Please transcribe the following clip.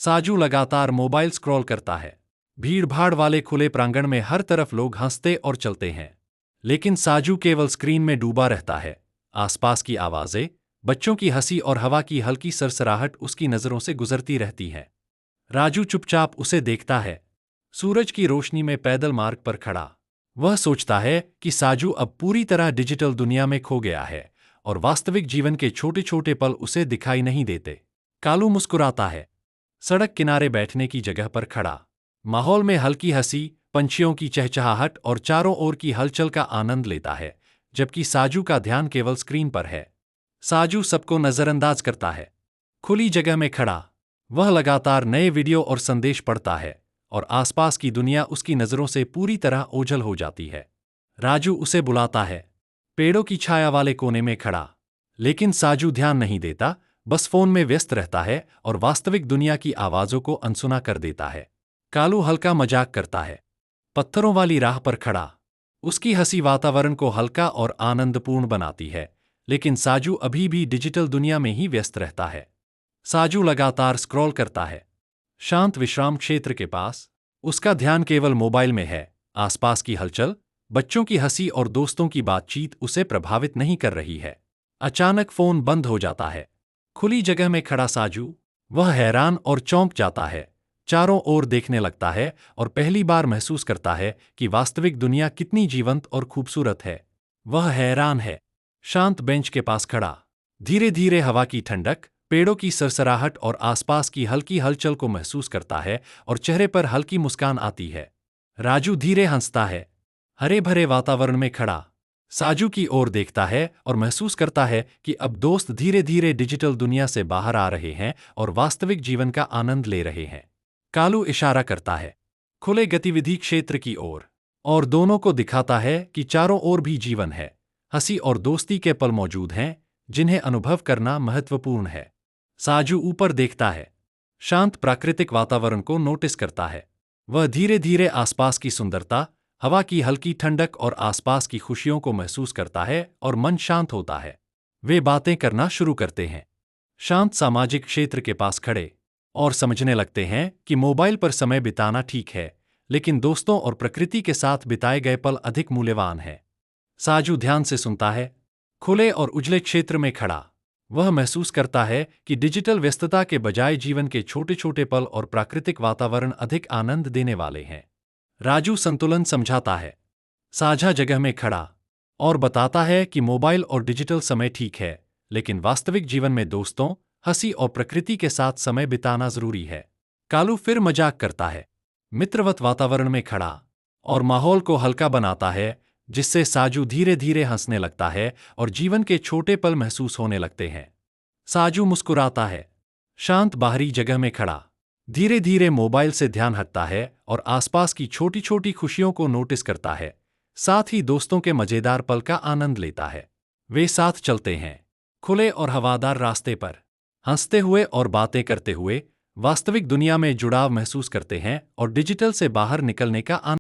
साजू लगातार mobile scroll करता है। भीड़-भाड़ वाले खुले प्रांगण में हर तरफ लोग हंसते और चलते हैं। लेकिन साजू केवल स्क्रीन में डूबा रहता है। आसपास की आवाजें, बच्चों की हंसी और हवा की हल्की सरसराहट उसकी नजरों से गुजरती रहती है। राजू चुपचाप उसे देखता है, सूरज की रोशनी में पैदल मार्ग पर खड़ा। वह सोचता है कि साजू अब पूरी तरह डिजिटल दुनिया में खो गया है और वास्तविक जीवन के छोटे-छोटे पल उसे दिखाई नहीं देते। कालू मुस्कुराता है, सड़क किनारे बैठने की जगह पर खड़ा। माहौल में हल्की हंसी, पंछियों की चहचहाहट और चारों ओर की हलचल का आनंद लेता है, जबकि साजू का ध्यान केवल स्क्रीन पर है। साजू सबको नजरअंदाज करता है। खुली जगह में खड़ा, वह लगातार नए वीडियो और संदेश पढ़ता है और आसपास की दुनिया उसकी नजरों से पूरी तरह ओझल हो जाती है। राजू उसे बुलाता है, पेड़ों की छाया वाले कोने में खड़ा। लेकिन साजू ध्यान नहीं देता, बस फोन में व्यस्त रहता है और वास्तविक दुनिया की आवाजों को अनसुना कर देता है। कालू हल्का मजाक करता है, पत्थरों वाली राह पर खड़ा। उसकी हंसी वातावरण को हल्का और आनंदपूर्ण बनाती है, लेकिन साजू अभी भी डिजिटल दुनिया में ही व्यस्त रहता है। साजू लगातार स्क्रॉल करता है। शांत विश्राम क्षेत्र के पास उसका ध्यान केवल मोबाइल में है। आसपास की हलचल, बच्चों की हंसी और दोस्तों की बातचीत उसे प्रभावित नहीं कर रही है। अचानक फोन बंद हो जाता है। खुली जगह में खड़ा साजू, वह हैरान और चौंक जाता है। चारों ओर देखने लगता है और पहली बार महसूस करता है कि वास्तविक दुनिया कितनी जीवंत और खूबसूरत है। वह हैरान है। शांत बेंच के पास खड़ा, धीरे धीरे हवा की ठंडक, पेड़ों की सरसराहट और आसपास की हल्की हलचल को महसूस करता है और चेहरे पर हल्की मुस्कान आती है। राजू धीरे हंसता है। हरे भरे वातावरण में खड़ा साजू की ओर देखता है और महसूस करता है कि अब दोस्त धीरे धीरे डिजिटल दुनिया से बाहर आ रहे हैं और वास्तविक जीवन का आनंद ले रहे हैं। कालू इशारा करता है खुले गतिविधि क्षेत्र की ओर और दोनों को दिखाता है कि चारों ओर भी जीवन है, हंसी और दोस्ती के पल मौजूद हैं, जिन्हें अनुभव करना महत्वपूर्ण है। साजू ऊपर देखता है, शांत प्राकृतिक वातावरण को नोटिस करता है। वह धीरे धीरे आसपास की सुंदरता, हवा की हल्की ठंडक और आसपास की खुशियों को महसूस करता है और मन शांत होता है। वे बातें करना शुरू करते हैं, शांत सामाजिक क्षेत्र के पास खड़े, और समझने लगते हैं कि मोबाइल पर समय बिताना ठीक है, लेकिन दोस्तों और प्रकृति के साथ बिताए गए पल अधिक मूल्यवान हैं। साजू ध्यान से सुनता है। खुले और उजले क्षेत्र में खड़ा, वह महसूस करता है कि डिजिटल व्यस्तता के बजाय जीवन के छोटे छोटे पल और प्राकृतिक वातावरण अधिक आनंद देने वाले हैं। राजू संतुलन समझाता है, साझा जगह में खड़ा, और बताता है कि मोबाइल और डिजिटल समय ठीक है, लेकिन वास्तविक जीवन में दोस्तों, हंसी और प्रकृति के साथ समय बिताना जरूरी है। कालू फिर मजाक करता है, मित्रवत वातावरण में खड़ा, और माहौल को हल्का बनाता है, जिससे साजू धीरे धीरे हंसने लगता है और जीवन के छोटे पल महसूस होने लगते हैं। साजू मुस्कुराता है, शांत बाहरी जगह में खड़ा, धीरे धीरे मोबाइल से ध्यान हटता है और आसपास की छोटी छोटी खुशियों को नोटिस करता है, साथ ही दोस्तों के मजेदार पल का आनंद लेता है। वे साथ चलते हैं, खुले और हवादार रास्ते पर, हंसते हुए और बातें करते हुए, वास्तविक दुनिया में जुड़ाव महसूस करते हैं और डिजिटल से बाहर निकलने का आनंद